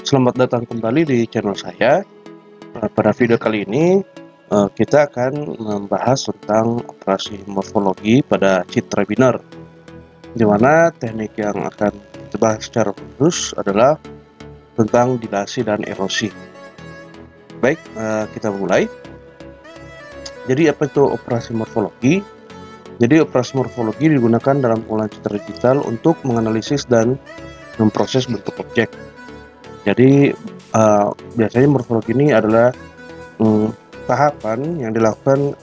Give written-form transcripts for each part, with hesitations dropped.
Selamat datang kembali di channel saya. Pada video kali ini kita akan membahas tentang operasi morfologi pada citra binar, di mana teknik yang akan kita bahas secara khusus adalah tentang dilasi dan erosi. Baik, kita mulai. Jadi apa itu operasi morfologi? Jadi operasi morfologi digunakan dalam pengolahan citra digital untuk menganalisis dan memproses bentuk objek. Jadi biasanya morfologi ini adalah tahapan yang dilakukan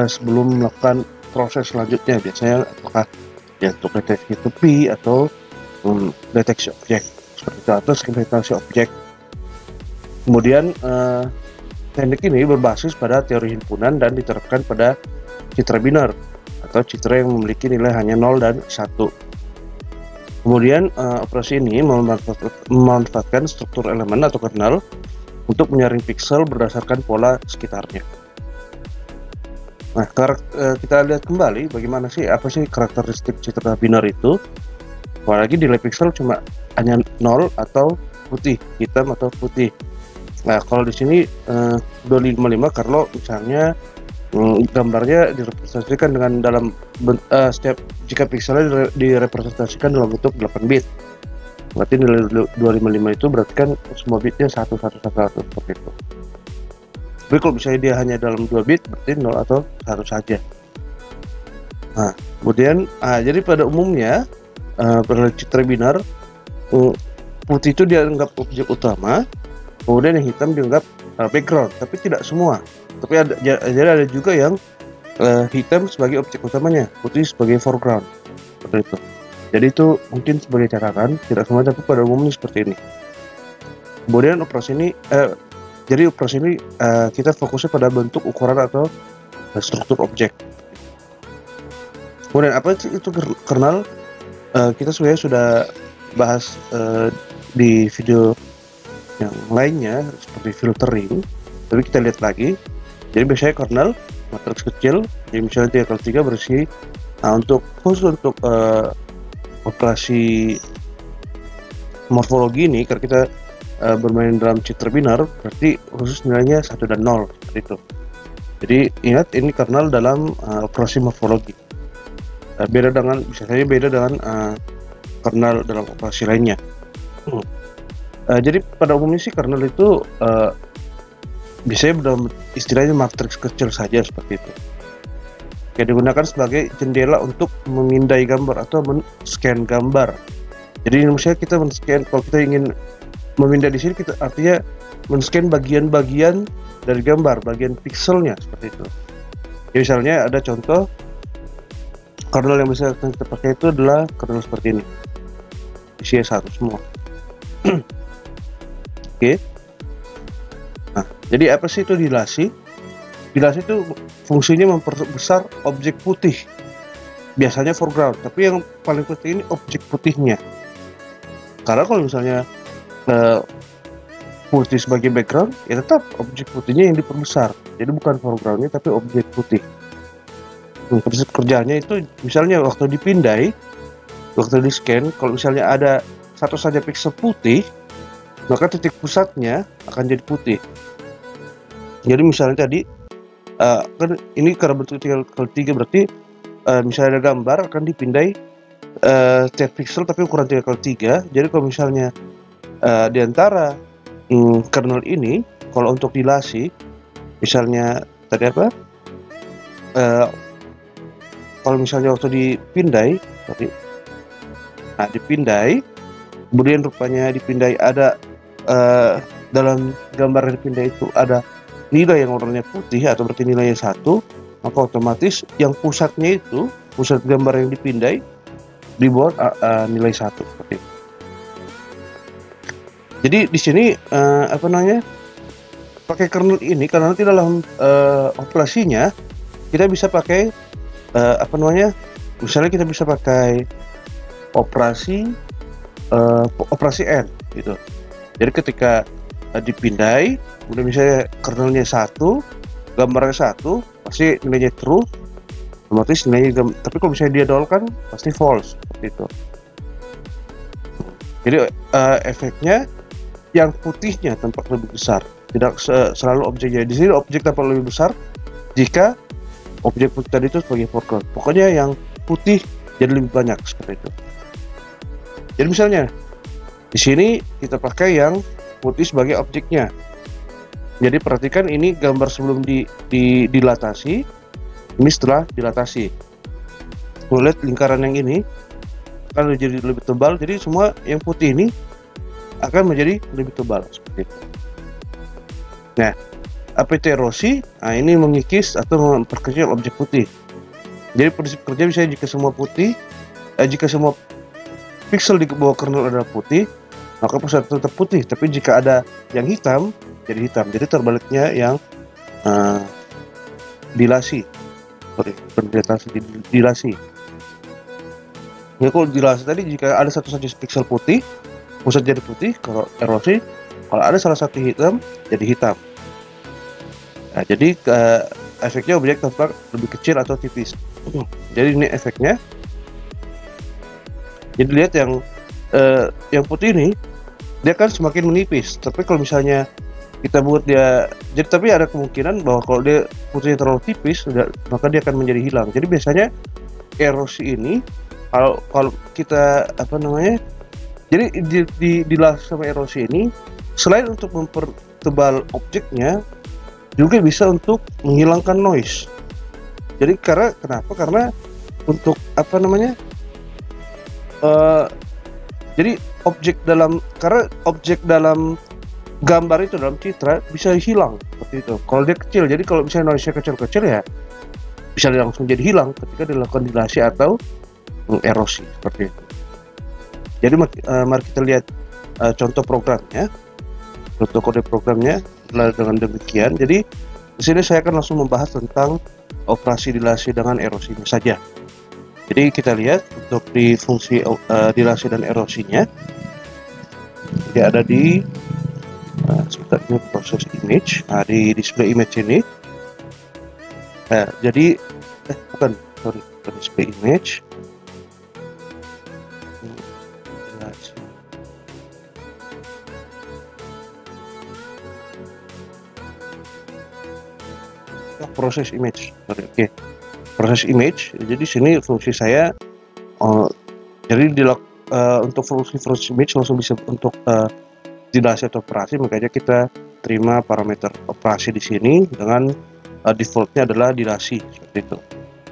sebelum melakukan proses selanjutnya. Biasanya apakah ya untuk deteksi tepi atau deteksi objek seperti itu, atau segmentasi objek. Kemudian teknik ini berbasis pada teori himpunan dan diterapkan pada citra binar atau citra yang memiliki nilai hanya 0 dan 1. Kemudian operasi ini memanfaatkan struktur elemen atau kernel untuk menyaring piksel berdasarkan pola sekitarnya. Nah, kita lihat kembali bagaimana sih, apa sih karakteristik citra binar itu. Apalagi nilai piksel cuma hanya 0 atau putih, hitam atau putih. Nah, kalau di sini 255 kalau misalnya gambarnya direpresentasikan dengan dalam jika pikselnya direpresentasikan dalam bentuk 8 bit, berarti nilai 255 itu berarti kan semua bitnya 1 seperti itu. Tapi kalau misalnya dia hanya dalam 2 bit berarti 0 atau 1 saja. Nah, kemudian jadi pada umumnya pada citra binar putih itu dianggap objek utama, kemudian yang hitam dianggap background, tapi tidak semua. Tapi ada juga yang hitam sebagai objek utamanya, putih sebagai foreground, seperti itu. Jadi itu mungkin sebagai catatan, tidak semua, tapi pada umumnya seperti ini. Kemudian operasi ini kita fokusnya pada bentuk, ukuran atau struktur objek. Kemudian apa itu kernel? Kita sebenarnya sudah bahas di video yang lainnya seperti filtering, tapi kita lihat lagi. Jadi biasanya kernel matriks kecil, jadi misalnya 3x3 berisi khusus untuk operasi morfologi ini, karena kita bermain dalam citra binar, berarti khusus nilainya 1 dan 0 seperti itu. Jadi ingat, ini kernel dalam operasi morfologi. Beda dengan kernel dalam operasi lainnya. Jadi pada umumnya sih kernel itu biasanya dalam istilahnya matriks kecil saja seperti itu. Yang digunakan sebagai jendela untuk memindai gambar atau men-scan gambar. Jadi misalnya kita men-scan, kalau kita ingin memindai di sini, kita artinya men-scan bagian-bagian dari gambar, bagian pikselnya seperti itu. Jadi misalnya ada contoh kernel yang bisa kita pakai itu adalah kernel seperti ini, isinya 1 semua. Oke. Nah, jadi apa sih itu dilasi? Dilasi itu fungsinya memperbesar objek putih, biasanya foreground, tapi yang paling penting ini objek putihnya. Karena kalau misalnya putih sebagai background, ya tetap objek putihnya yang diperbesar. Jadi bukan foregroundnya, tapi objek putih. Prinsip kerjanya itu misalnya waktu dipindai, waktu di scan, kalau misalnya ada satu saja piksel putih, maka titik pusatnya akan jadi putih. Jadi misalnya tadi kan ini karena bentuk 3x3 berarti misalnya ada gambar akan dipindai setiap piksel tapi ukuran 3x3. Jadi kalau misalnya di antara kernel ini, kalau untuk dilasi, misalnya tadi apa? Kalau misalnya waktu dipindai, dipindai, kemudian rupanya dipindai ada dalam gambar yang dipindai itu ada nilai yang warnanya putih atau berarti nilainya 1, maka otomatis yang pusatnya itu, pusat gambar yang dipindai dibuat nilai 1 seperti itu. Jadi di sini pakai kernel ini karena nanti dalam operasinya kita bisa pakai misalnya kita bisa pakai operasi N gitu. Jadi ketika dipindai, kemudian misalnya kernelnya 1, gambarnya 1, pasti nilainya true, otomatis nilainya tapi kalau misalnya dia 0 kan pasti false seperti itu. Jadi efeknya yang putihnya tampak lebih besar. Tidak selalu objeknya. Di sini objek tampak lebih besar jika objek putih tadi itu sebagai foreground. Pokoknya yang putih jadi lebih banyak seperti itu. Jadi misalnya di sini kita pakai yang putih sebagai objeknya. Jadi perhatikan ini gambar sebelum dilatasi, ini setelah dilatasi. Lihat lingkaran yang ini akan menjadi lebih tebal. Jadi semua yang putih ini akan menjadi lebih tebal seperti itu. Nah, APT erosi, nah ini mengikis atau memperkecil objek putih. Jadi prinsip kerja bisa jika semua putih, jika semua pixel di bawah kernel adalah putih, maka pusat tetap putih. Tapi jika ada yang hitam, jadi hitam. Jadi terbaliknya yang dilasi, dilasi. Ya, kalau dilasi tadi jika ada satu saja pixel putih, pusat jadi putih. Kalau erosi, kalau ada salah satu hitam, jadi hitam. Nah, jadi efeknya objek tampak lebih kecil atau tipis. Jadi ini efeknya. Jadi lihat yang putih ini, dia kan semakin menipis. Tapi kalau misalnya kita buat dia, jadi tapi ada kemungkinan bahwa kalau dia putihnya terlalu tipis, maka dia akan menjadi hilang. Jadi biasanya erosi ini, kalau kita jadi dilas sama erosi ini, selain untuk mempertebal objeknya, juga bisa untuk menghilangkan noise. Jadi kenapa? Karena untuk jadi karena objek dalam gambar itu, dalam citra bisa hilang seperti itu. Kalau dia kecil, jadi kalau misalnya noise-nya kecil-kecil ya bisa langsung jadi hilang ketika dilakukan dilasi atau erosi seperti itu. Jadi mari kita lihat contoh programnya, contoh kode programnya dengan demikian. Jadi di sini saya akan langsung membahas tentang operasi dilasi dengan erosinya saja. Jadi kita lihat untuk di fungsi dilasi dan erosinya, dia ada di sebentar, ini proses image. Nah, di display image ini, jadi bukan display image. Proses image, oke. Proses image. Jadi sini fungsi saya, jadi untuk fungsi image langsung bisa untuk dilasi atau operasi, makanya kita terima parameter operasi di sini dengan defaultnya adalah dilasi seperti itu.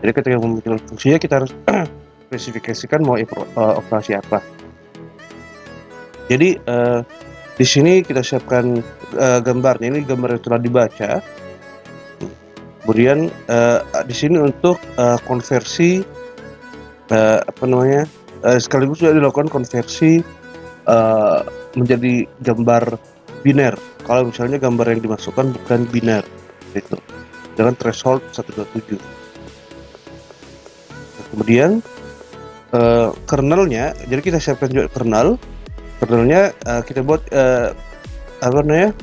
Jadi ketika memunculkan fungsinya kita harus spesifikasikan mau operasi apa. Jadi di sini kita siapkan gambarnya. Ini gambar yang telah dibaca. Kemudian di sini untuk konversi sekaligus sudah dilakukan konversi menjadi gambar biner. Kalau misalnya gambar yang dimasukkan bukan biner, itu dengan threshold 127. Kemudian kernelnya, jadi kita siapkan juga kernelnya kita buat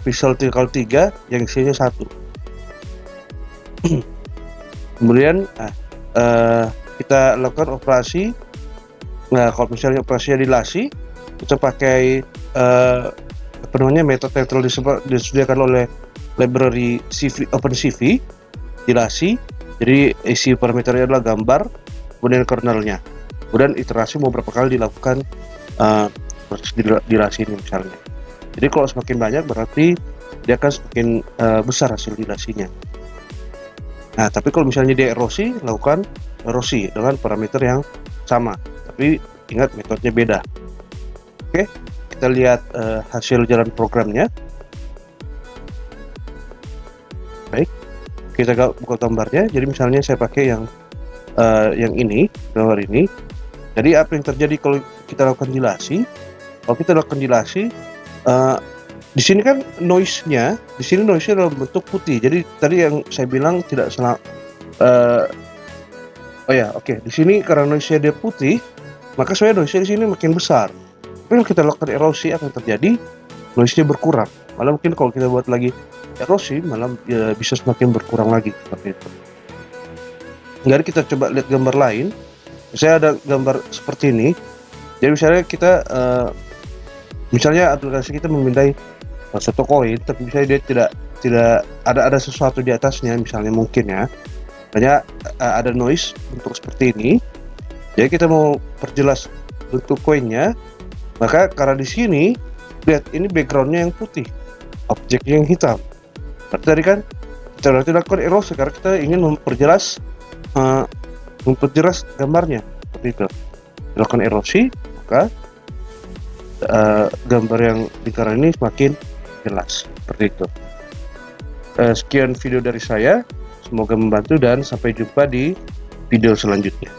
Visual 3x3 yang isinya 1. Kemudian kita lakukan operasi. Nah, kalau misalnya operasinya dilasi, kita pakai metode yang telah disediakan oleh library OpenCV dilasi. Jadi isi parameternya adalah gambar, kemudian kernelnya, kemudian iterasi mau berapa kali dilakukan proses dilasi ini misalnya. Jadi kalau semakin banyak berarti dia akan semakin besar hasil dilasinya. Nah, tapi kalau misalnya dia erosi, lakukan erosi dengan parameter yang sama, tapi ingat metodenya beda. Oke, kita lihat hasil jalan programnya. Baik, kita buka gambarnya. Jadi misalnya saya pakai yang ini, gambar ini. Jadi apa yang terjadi kalau kita lakukan dilasi? Kalau kita lakukan dilasi, di sini kan noise-nya, dalam bentuk putih. Jadi tadi yang saya bilang tidak salah. Di sini karena noise-nya dia putih, maka sebenarnya noise-nya di sini makin besar. Tapi kalau kita lakukan erosi akan terjadi noise-nya berkurang. Malah mungkin kalau kita buat lagi erosi, malah bisa semakin berkurang lagi seperti itu. Jadi kita coba lihat gambar lain. Saya ada gambar seperti ini. Jadi misalnya kita Misalnya aplikasi kita memindai suatu koin, tapi misalnya dia tidak ada sesuatu di atasnya, misalnya mungkin ya, hanya ada noise bentuk seperti ini. Jadi kita mau perjelas bentuk koinnya, maka karena di sini lihat ini backgroundnya yang putih, objeknya yang hitam. Berarti tadi kan kita berarti lakukan erosi karena kita ingin memperjelas gambarnya seperti itu. Dilakukan erosi, maka gambar yang lingkaran ini semakin jelas seperti itu. Sekian video dari saya, semoga membantu dan sampai jumpa di video selanjutnya.